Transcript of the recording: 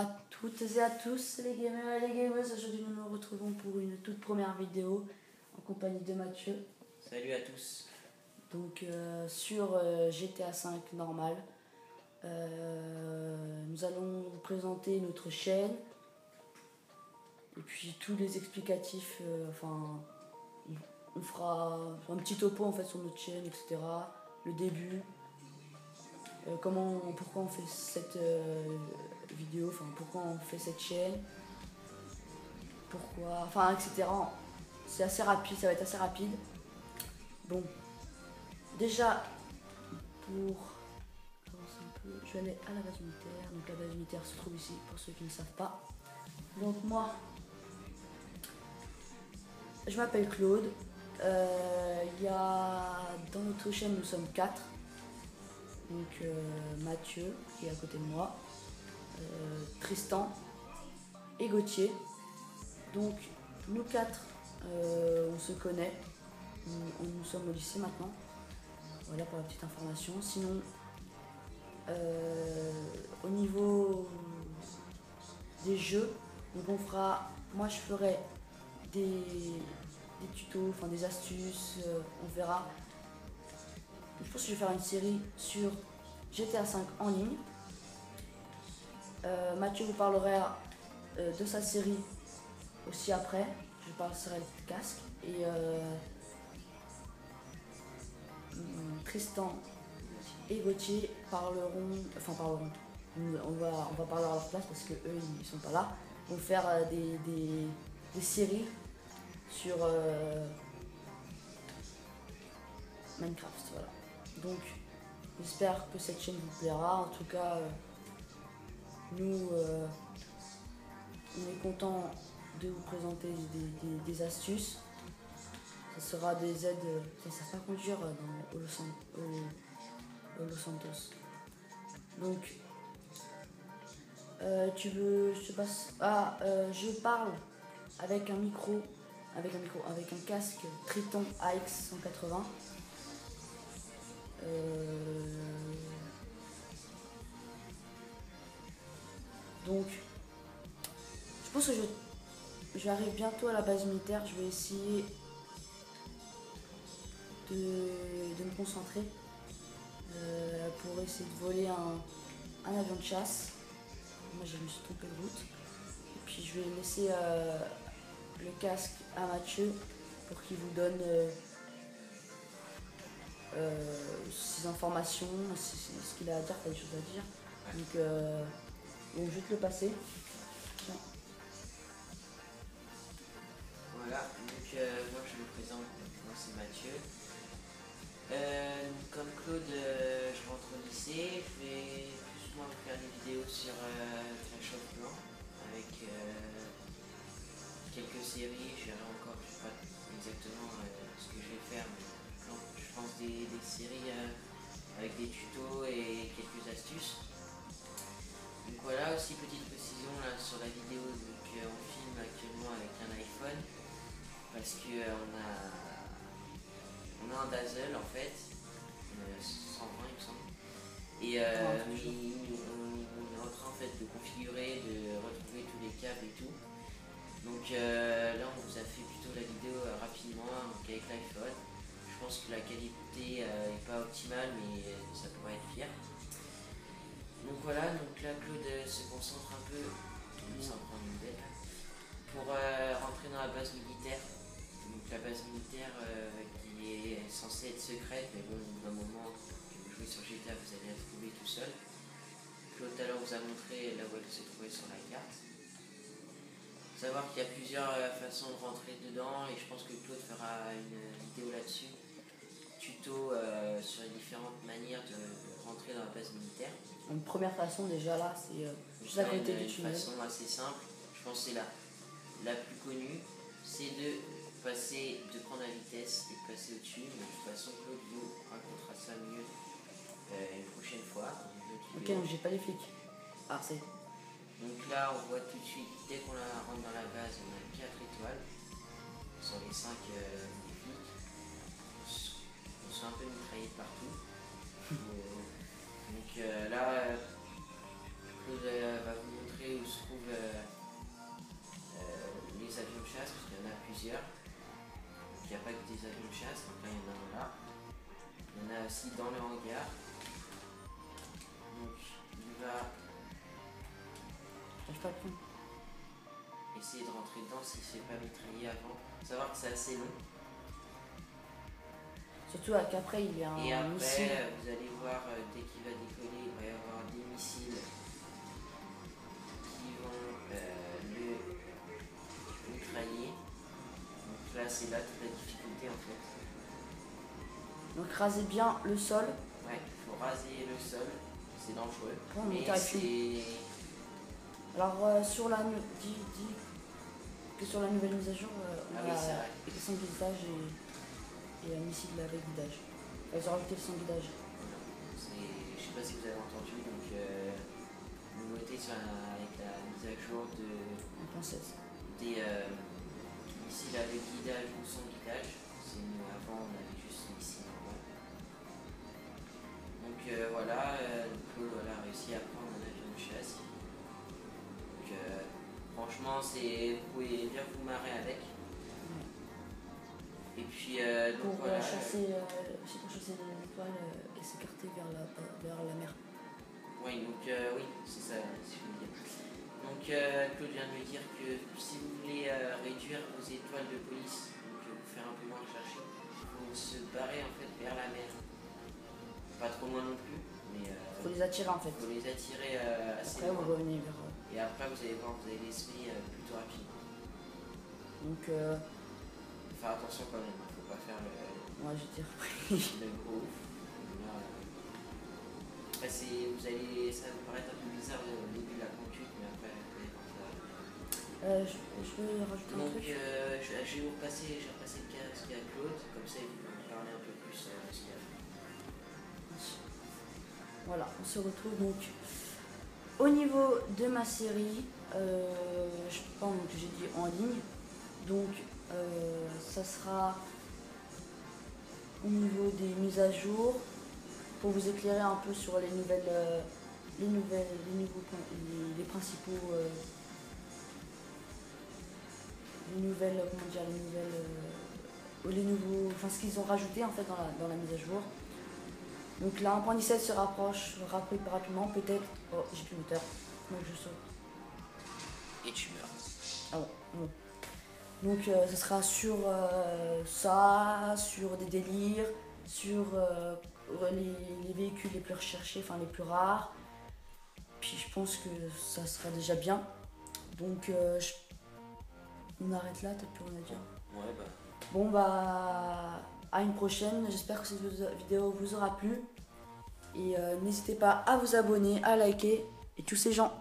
à toutes et à tous les gamers et les gamers. Aujourd'hui nous nous retrouvons pour une toute première vidéo en compagnie de Mathieu. Salut à tous. Donc sur GTA V normal. Nous allons vous présenter notre chaîne. Et puis tous les explicatifs, on fera un petit topo en fait sur notre chaîne, etc. Le début. Pourquoi on fait cette vidéo, pourquoi on fait cette chaîne, etc. C'est assez rapide, ça va être assez rapide. Bon, déjà, pour avancer un peu, je vais aller à la base militaire. Donc la base militaire se trouve ici, pour ceux qui ne savent pas. Donc moi, je m'appelle Claude. Dans notre chaîne, nous sommes 4. Donc Mathieu qui est à côté de moi, Tristan et Gauthier. Donc nous 4, on se connaît, nous sommes au lycée maintenant. Voilà pour la petite information. Sinon, au niveau des jeux, donc moi je ferai des tutos, des astuces, on verra. Je pense que je vais faire une série sur GTA V en ligne. Mathieu vous parlera de sa série aussi après. Je passerai le casque. Et Tristan et Gauthier parleront. On va parler à leur place parce que eux ils sont pas là. Ils vont faire des séries sur Minecraft. Voilà. Donc j'espère que cette chaîne vous plaira. En tout cas, nous on est content de vous présenter des astuces. Ça sera des aides. Ça ne sert pas à conduire au Los Santos. Donc je parle avec un micro, avec un casque Triton AX 180. Donc je pense que j'arrive bientôt à la base militaire. Je vais essayer de me concentrer pour essayer de voler un avion de chasse. Moi je me suis trompé de route. Et puis je vais laisser le casque à Mathieu pour qu'il vous donne ses informations, ce qu'il a à dire, pas des choses à dire. Donc je vais te le passer. Tiens. Voilà, donc moi je me présente, moi c'est Mathieu. Comme Claude, je rentre au lycée, je vais plus ou moins faire des vidéos sur Clash of Clans avec quelques séries. Je verrai encore, je ne sais pas exactement ce que je vais faire, mais je pense des séries avec des tutos et quelques astuces. Donc voilà, aussi petite précision là sur la vidéo, donc on filme actuellement avec un iPhone parce que on a un Dazzle en fait, 120 il me semble, et on est en train en fait de configurer, de retrouver tous les câbles et tout. Donc là on vous a fait plutôt la vidéo rapidement donc avec l'iPhone. Je pense que la qualité n'est pas optimale, mais ça pourrait être pire. Donc voilà, donc là Claude se concentre un peu, sans prendre une belle, pour rentrer dans la base militaire. Donc la base militaire qui est censée être secrète, mais bon, d'un moment que vous jouez sur GTA, vous allez la trouver tout seul. Claude tout à l'heure vous a montré là où elle se trouvait sur la carte. Faut savoir qu'il y a plusieurs façons de rentrer dedans, et je pense que Claude fera une vidéo là-dessus, tuto sur les différentes manières de rentrer dans la base militaire. Une première façon déjà là, c'est juste à côté du tunnel. Une façon assez simple, je pense que c'est la plus connue, c'est de prendre la vitesse et de passer au-dessus. Mais de toute façon Claude vous racontera ça mieux une prochaine fois. Ok, donc j'ai pas les flics. Ah c'est. Donc là on voit tout de suite, dès qu'on rentre dans la base, on a 4 étoiles sur les 5 flics. On se fait un peu mitraillés de partout. Donc là Claude va vous montrer où se des avions de chasse, donc là il y en a un là. Il y en a aussi dans le hangar. Donc il va J'arrive pas à le prendre. essayer de rentrer dedans s'il ne se fait pas mitrailler avant. Faut savoir que c'est assez long. Surtout qu'après il y a un Et après, missile. vous allez voir, dès qu'il va décoller, il va y avoir des missiles qui vont le mitrailler. Donc là, c'est là toute la difficulté en fait. Donc rasez bien le sol. Ouais, il faut raser le sol, c'est dangereux. Bon, Mais c'est. Alors sur la dis que sur la nouvelle mise à jour, on Ah oui, c'est a vrai. sans guidage et un missile avec guidage. Ils ont rajouté le sans guidage. Je sais pas si vous avez entendu, donc nouveauté avec la mise à jour En française. des missiles avec guidage ou sans guidage. Avant on avait juste les missiles normal. Donc voilà, Claude a réussi à prendre un avion de chasse. Donc franchement vous pouvez bien vous marrer avec. Et puis donc Pour voilà. chasser, c'est pour chasser les étoiles et s'écarter vers la mer. Oui, donc oui, c'est ça, si je veux dire. Donc Claude vient de me dire que si vous voulez réduire vos étoiles de police, donc vous faire un peu moins rechercher, il faut se barrer en fait vers la mer. Pas trop loin non plus, mais Faut les attirer en fait. faut les attirer assez Après vous loin. revenez vers. Et après vous allez voir, vous avez l'esprit plutôt rapide. Donc Faut faire attention quand même, faut pas faire moi je veux dire. le gros ouf. Là, après ça va vous paraître un peu bizarre au début de la conduite, mais après vous allez voir ça. Je peux rajouter un Donc truc. je vais vous repasser le casque à Claude, comme ça il va vous parler un peu plus de ce qu'il a fait. Voilà, on se retrouve donc au niveau de ma série. Je pense que j'ai dit en ligne. Donc ça sera au niveau des mises à jour pour vous éclairer un peu sur les principaux enfin ce qu'ils ont rajouté en fait dans la mise à jour. Donc la 1.17 se rapproche rapidement, peut-être. Oh, j'ai plus le moteur. Donc je saute. Et tu meurs. Ah bon. Donc ce sera sur ça, sur des délires, sur les véhicules les plus recherchés, enfin les plus rares. Puis je pense que ça sera déjà bien. Donc on arrête là, t'as plus rien à dire. Ouais bah. Bon bah à une prochaine, j'espère que cette vidéo vous aura plu. Et n'hésitez pas à vous abonner, à liker et tous ces gens.